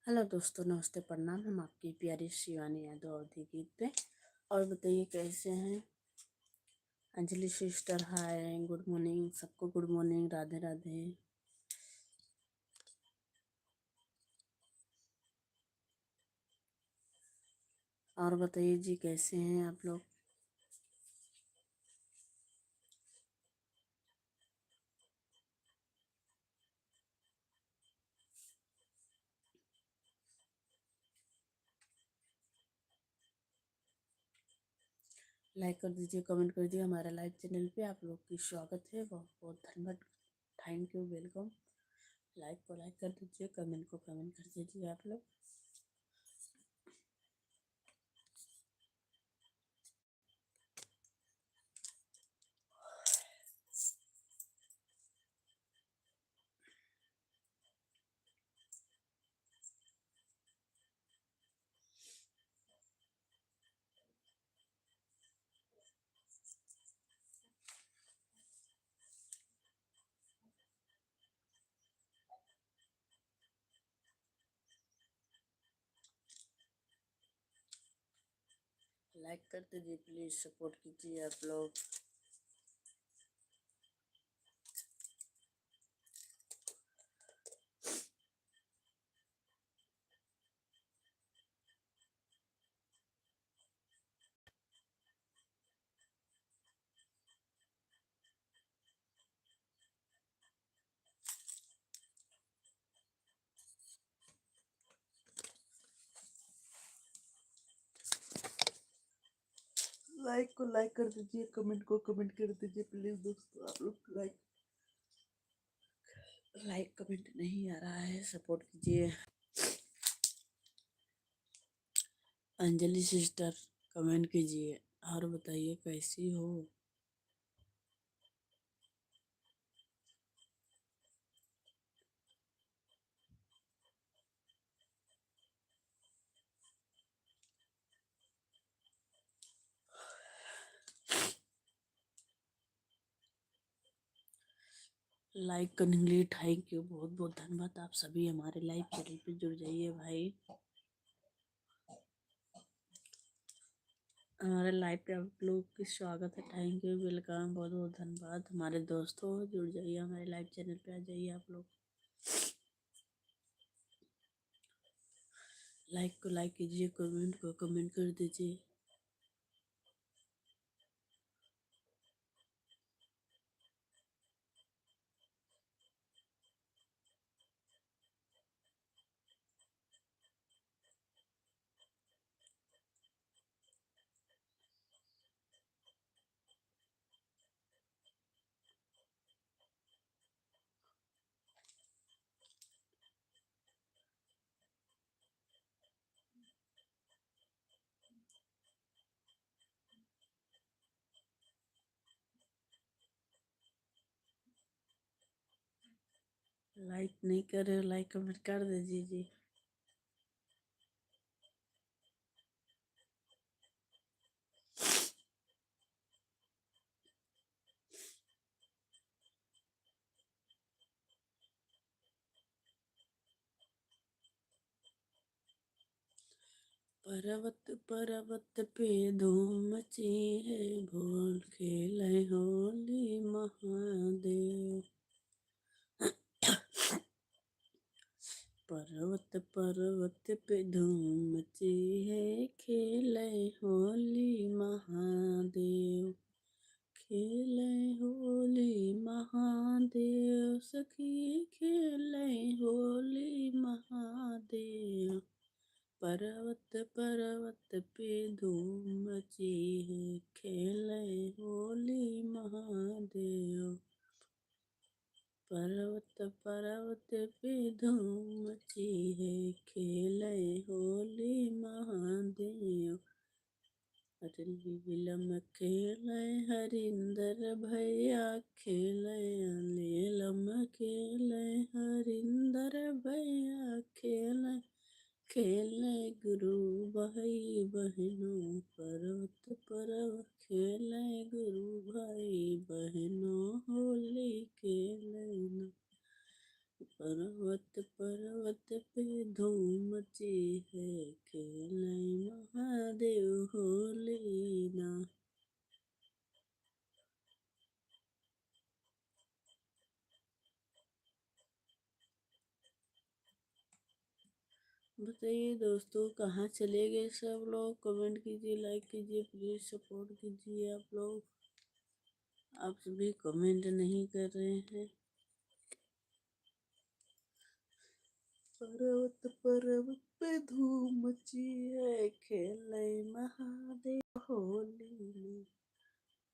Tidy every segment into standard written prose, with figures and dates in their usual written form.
Hello दोस्तों, नमस्ते, प्रणाम। हम आपकी प्यारी शिवानी यादव अवधि गीत पे। और बताइए कैसे हैं अंजलि सिस्टर? हाय, गुड मॉर्निंग सबको, गुड मॉर्निंग, राधे राधे। और बताइए जी, कैसे हैं आप लोग? लाइक कर दीजिए, कमेंट कर दीजिए। हमारे लाइव चैनल पे आप लोग की स्वागत है, बहुत बहुत धन्यवाद। Thank you, welcome. लाइक को लाइक कर दीजिए, कमेंट को कमेंट कर दीजिए आप लोग। लाइक कर दीजिए, प्लीज सपोर्ट कीजिए आप लोग। लाइक को लाइक कर दीजिए, कमेंट को कमेंट कर दीजिए प्लीज दोस्तों। आप लोग लाइक लाइक कमेंट नहीं आ रहा है, सपोर्ट कीजिए। अंजलि सिस्टर, कमेंट कीजिए और बताइए कैसी हो। लाइक करने के लिए थैंक यू, बहुत बहुत धन्यवाद। आप सभी हमारे लाइव चैनल पे जुड़ जाइए भाई। हमारे लाइव पे आप लोग की स्वागत है, थैंक यू, वेलकम, बहुत बहुत धन्यवाद। हमारे दोस्तों जुड़ जाइए, हमारे लाइव चैनल पे आ जाइए आप लोग। लाइक को लाइक कीजिए, कमेंट को कमेंट कर दीजिए। लाइक नहीं कर रहे हो, लाइक कमेंट कर दीजिए जी। पर्वत पर्वत पे धूम मची है, बोल खेले होली महादेव। पर्वत पर्वत पे धूम मची है, खेले होली महादेव। खेले होली महादेव, सखी खेले होली महादेव। पर्वत पर्वत पे धूम मची है, खेले होली महादेव। पर्वत पर्वत पे धूम मची है, खेले होली महादेव। लीलम खेले हरिंदर भैया, खेले लीलम खेले हरिंदर भैया, खेले खेले गुरु भाई बहनों। पर्वत पर्वत खेले गुरु भाई बहनों, होली खेले न। पर्वत पर्वत पे धूम मची है, खेले महादेव होली ना। बताइए दोस्तों, कहाँ चले गए सब लोग? कमेंट कीजिए, लाइक कीजिए, प्लीज सपोर्ट कीजिए। आप लोग, आप सभी कमेंट नहीं कर रहे हैं। पर्वत पर्वत पे धूम मची है, खेले महादेव होली में।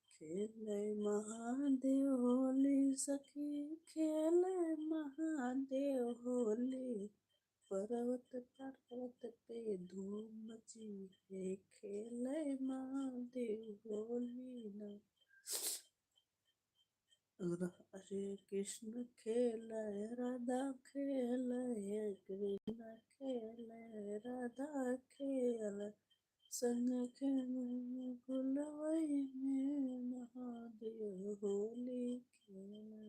खेले महादेव होली सखी, खेले महादेव होली। पर्वत पर्वत पे धूम मची है, खेले महादेव होली ना। हरे कृष्ण खेले राधा खेले, कृष्ण खेले राधा खेले, संग खेले गुलवई में महादेव होली खेले।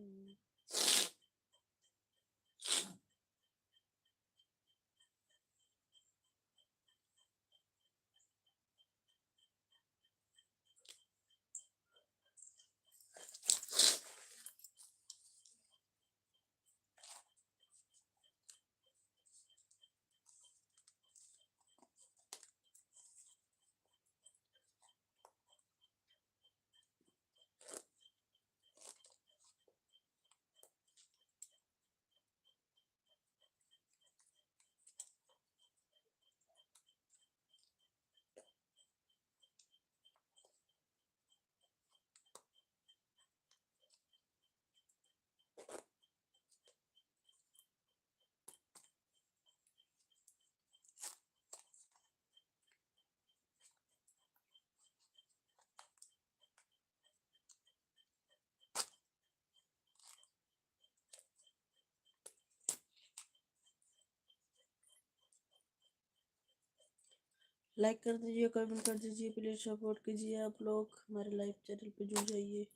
लाइक कर दीजिए, कमेंट कर दीजिए, प्लीज सपोर्ट कीजिए। आप लोग हमारे लाइव चैनल पे जुड़ जाइए।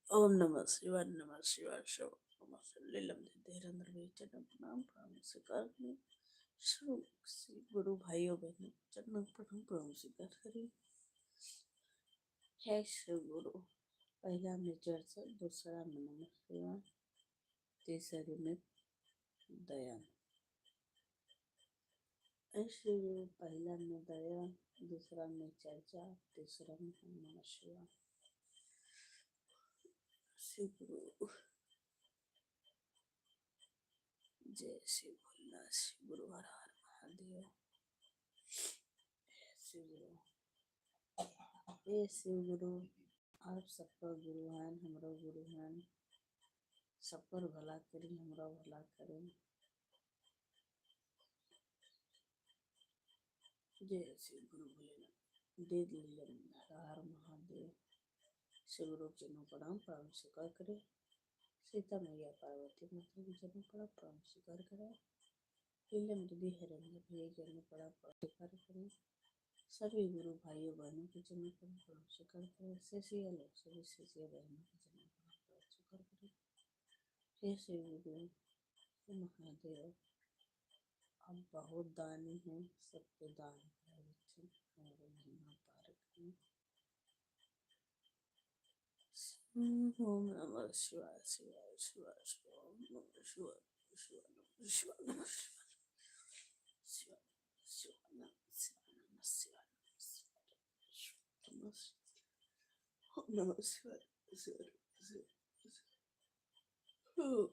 ओम नमः शिवाय, नमः शिवाय, शिव नमः लीलम धीरेन्द्र चरण प्रणाम प्रणाम स्वीकार करें। सर्व श्री गुरु भाइयों बहनों चरण प्रणाम प्रणाम स्वीकार करें। है श्री गुरु। पहला में चर्चा, दूसरा में नमः शिवाय, तीसरे में दया। ऐसे गुरु, पहला में दया, दूसरा में चर्चा, तीसरा में नमः शिवाय। श्री गुरु जय श्री भोलेनाथ, श्री गुरु हर हर महादेव। श्री गुरु, ये शिव गुरु आप सबका गुरु हैं, हमारा गुरु हैं। सबकर भला करें, हमारा भला करें। जय श्री गुरु भोलेनाथ, दे दिए हर हर महादेव। श्री गुरु चरणों प्रणाम प्रणाम स्वीकार करें। सीता मैया पार्वती माता की जन्म पड़ा प्राण स्वीकार करें। लीला मृदि हरेंद्र भैया जन्म पड़ा प्राण स्वीकार करें। सभी गुरु भाइयों बहनों की जन्म पड़ा प्राण स्वीकार करें। शेषिया लोग सभी शेषिया बहनों की जन्म पड़ा प्राण स्वीकार करें। हे शिव गुरु महादेव, आप बहुत दानी हैं, सबके दान का बच्चे हमारे महिमा पार करें। ओम नमः शिवाय शिवाय शिवाय शिवाय ओम नमः शिवाय शिवाय नमः शिवाय नमः शिवाय शिवाय नमः शिवाय नमः शिवाय नमः शिवाय ओम नमः शिवाय शिवाय शिवाय ओम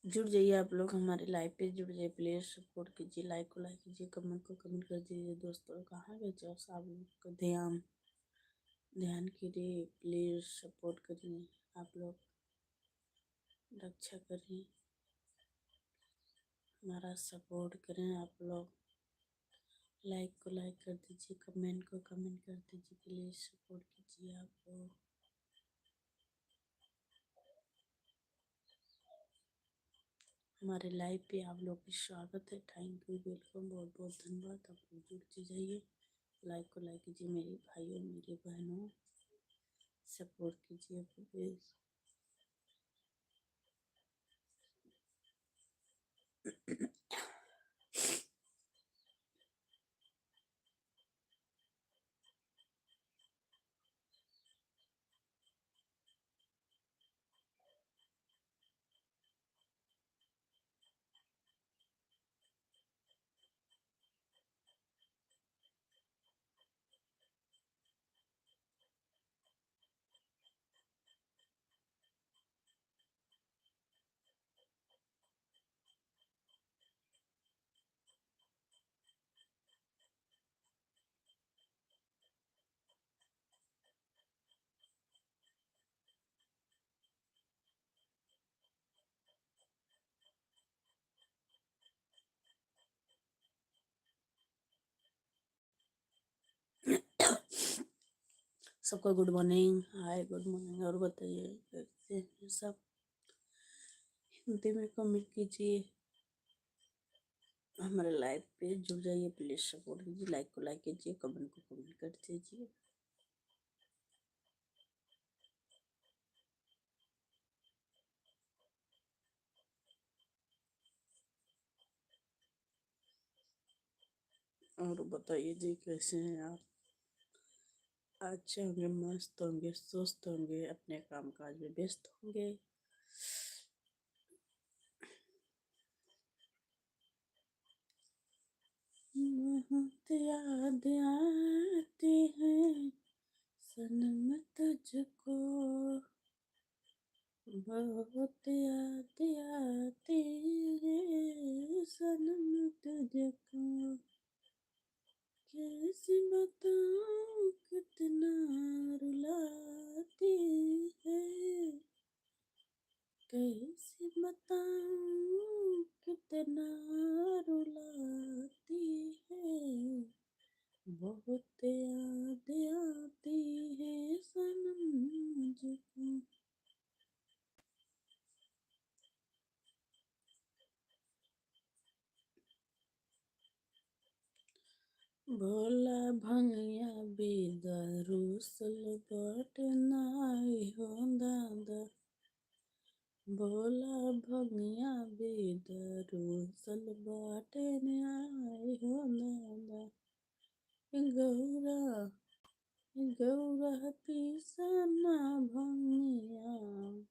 जुड़ जाइए आप लोग हमारे लाइव पे जुड़ जाइए, प्लीज सपोर्ट कीजिए, लाइक को लाइक कीजिए, कमेंट को कमेंट कर दीजिए दोस्तों। कहाँ गए सब लोग का ध्यान। ध्यान करिए, प्लीज़ सपोर्ट करिए, आप लोग रक्षा करिए, हमारा सपोर्ट करें आप लोग। लाइक को लाइक कर दीजिए, कमेंट को कमेंट कर दीजिए, प्लीज़ सपोर्ट कीजिए आप लोग। हमारे लाइव पे आप लोग की स्वागत है, थैंक यू, वेलकम, बहुत बहुत धन्यवाद। आप लोग जुड़ते जाइए, लाइक को लाइक कीजिए, मेरे भाइयों मेरे बहनों, सपोर्ट कीजिए प्लीज़। सबको गुड मॉर्निंग, हाय, गुड मॉर्निंग। और बताइए कैसे हैं सब? हिंदी में कमेंट कीजिए, हमारे लाइव पे जुड़ जाइए, प्लीज सपोर्ट कीजिए, लाइक को लाइक कीजिए, कमेंट को कमेंट कर दीजिए। और बताइए जी कैसे हैं आप? अच्छे होंगे, मस्त होंगे, स्वस्थ होंगे, अपने काम काज में व्यस्त होंगे। बहुत याद आती है सनम तुझको, बहुत याद आती है सनम तुझको, कैसे बताऊं कितना रुलाती है, कैसे बताऊं कितना रुलाती है, बहुत याद आती है सनम मुझको। भोला भंगिया बेदारू सलबट नाई हो दादा, भोला भंगिया बेदारू सलबट नाई हो दादा, गौरा गौरा पिसना भंगिया,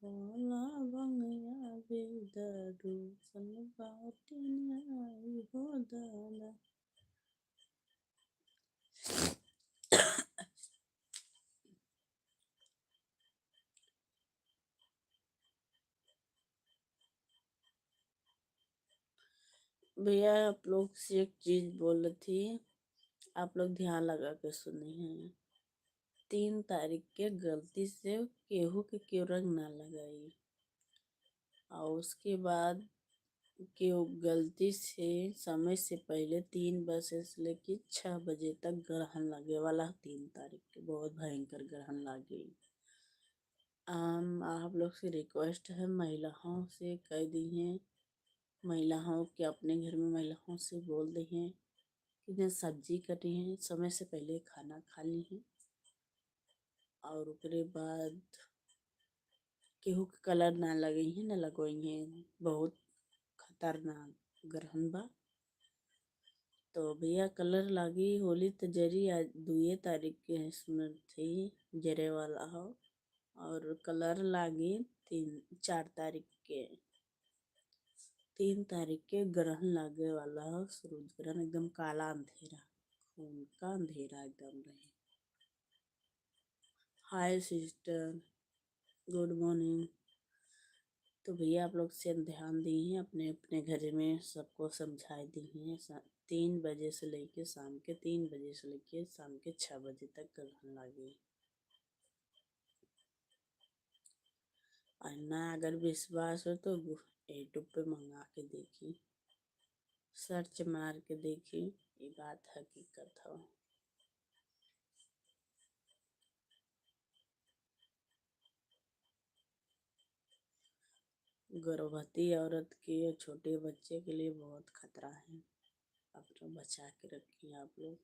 भोला भंगिया बेदारू सलबट नाई हो दादा। भैया आप लोग से एक चीज बोल रही थी, आप लोग ध्यान लगा के सुने हैं। 3 तारीख के गलती से केहू के क्यों रंग ना लगाई, और उसके बाद केहू गलती से समय से पहले 3 बजे से लेके 6 बजे तक ग्रहण लगे वाला। 3 तारीख के बहुत भयंकर ग्रहण लगे। आप लोग से रिक्वेस्ट है, महिलाओं से कह दी है, महिलाओं के अपने घर में महिलाओं से बोल दी हैं कि न सब्जी कटी है, समय से पहले खाना खा ली है, और उसके बाद केहू के कलर ना लगे हैं न लगवाई हैं, बहुत खतरनाक ग्रहण बा। तो भैया कलर लागी होली तो जरी, आज 2 तारीख के सुनर थी जरे वाला हो, और कलर लागी 4 तारीख के। 3 तारीख के ग्रहण लागे वाला हो, सूरज ग्रहण, एकदम काला अंधेरा, खून का अंधेरा एकदम रहे। हाय सिस्टर, गुड मॉर्निंग। तो भैया आप लोग से ध्यान दी हैं, अपने अपने घर में सबको समझा दी हैं। 3 बजे से लेके शाम के 3 बजे से लेके शाम के 6 बजे तक ग्रहण लगे। और ना अगर विश्वास हो तो यूट्यूब पे मंगा के देखी, सर्च मार के देखी, ये बात हकीकत है। गर्भवती औरत के और छोटे बच्चे के लिए बहुत खतरा है, अपना बचा के रखिए आप लोग।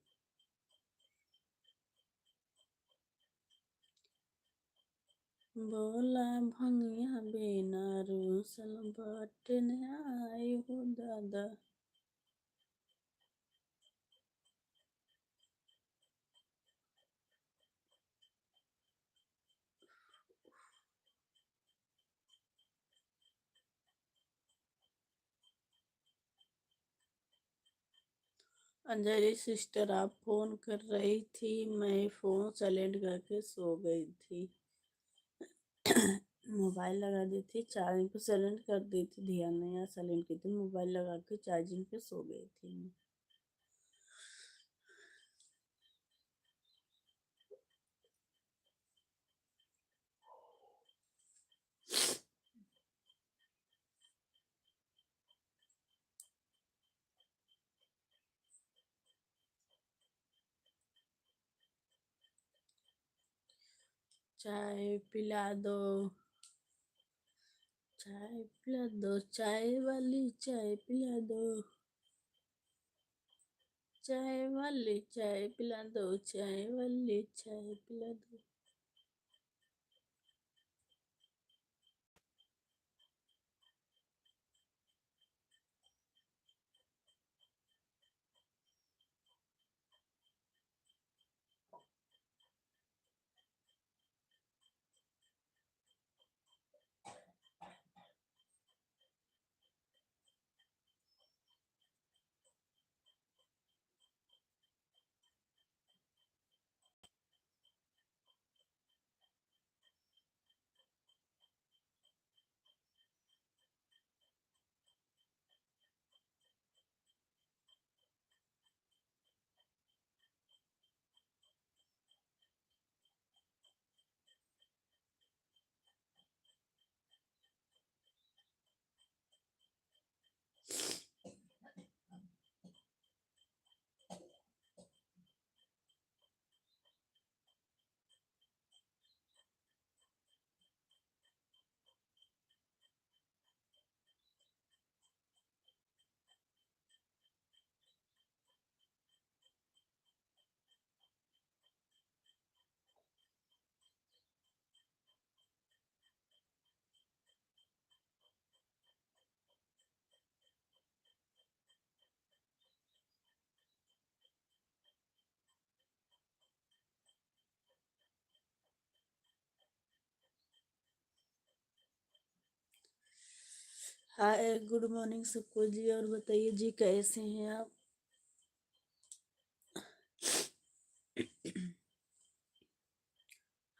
बोला भंगिया बिना रूसल बटन आई हो दादा। अंजलि सिस्टर, आप फोन कर रही थी, मैं फोन साइलेंट करके सो गई थी। मोबाइल लगा दी थी चार्जिंग पे, साइलेंट कर दी थी, ध्यान नहीं आया साइलेंट की थी, मोबाइल लगा के चार्जिंग पे सो गई थी। चाय पिला दो, चाय पिला दो, चाय वाली चाय पिला दो, चाय वाली चाय पिला दो, चाय वाली चाय पिला दो। हाय, गुड मॉर्निंग सबको जी। और बताइए जी, कैसे हैं आप?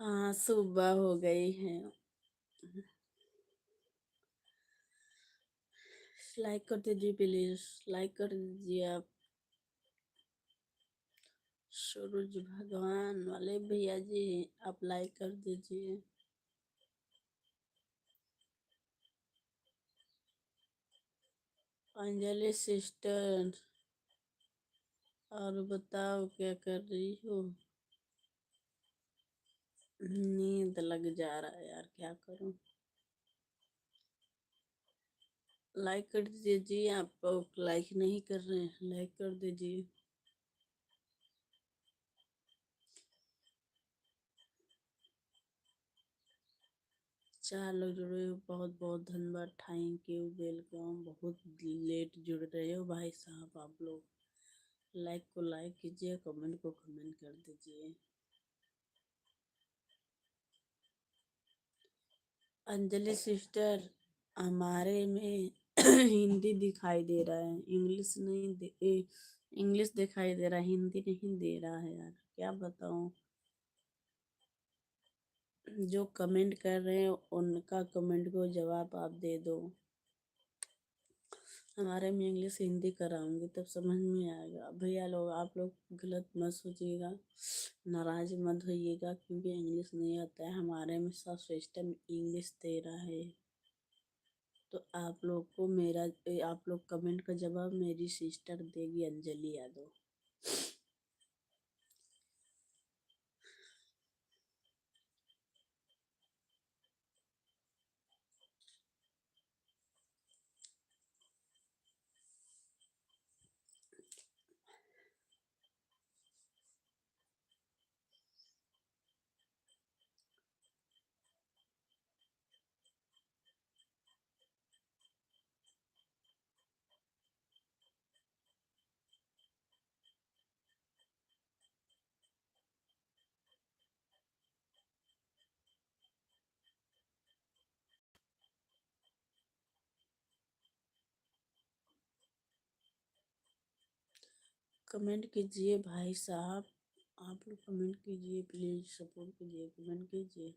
हाँ, सुबह हो गई है। लाइक कर दीजिए प्लीज, लाइक कर दीजिए आप। सूरज भगवान वाले भैया जी, आप लाइक कर दीजिए। अंजलि सिस्टर, और बताओ क्या कर रही हो? नींद लग जा रहा है यार, क्या करूं। लाइक कर दीजिए जी, आप लोग लाइक नहीं कर रहे हैं, लाइक कर दीजिए। चार लोग जुड़े हो, बहुत बहुत धन्यवाद, थैंक यू, वेलकम। बहुत लेट जुड़ रहे हो भाई साहब आप लोग। लाइक को लाइक कीजिए, कमेंट को कमेंट कर दीजिए। अंजलि सिस्टर, हमारे में हिंदी दिखाई दे रहा है, इंग्लिश नहीं इंग्लिश दिखाई दे रहा है, हिंदी नहीं दे रहा है यार, क्या बताऊं। जो कमेंट कर रहे हैं उनका कमेंट को जवाब आप दे दो। हमारे में इंग्लिश हिंदी कराऊंगी तब समझ में आएगा। भैया लोग, आप लोग गलत मत सोचिएगा, नाराज मत होइएगा क्योंकि इंग्लिश नहीं आता है। हमारे में सब सिस्टम इंग्लिश दे रहा है। तो आप लोग को आप लोग कमेंट का जवाब मेरी सिस्टर देगी, अंजलि यादव। कमेंट कीजिए भाई साहब, आप लोग कमेंट कीजिए प्लीज, सपोर्ट कीजिए, कमेंट कीजिए।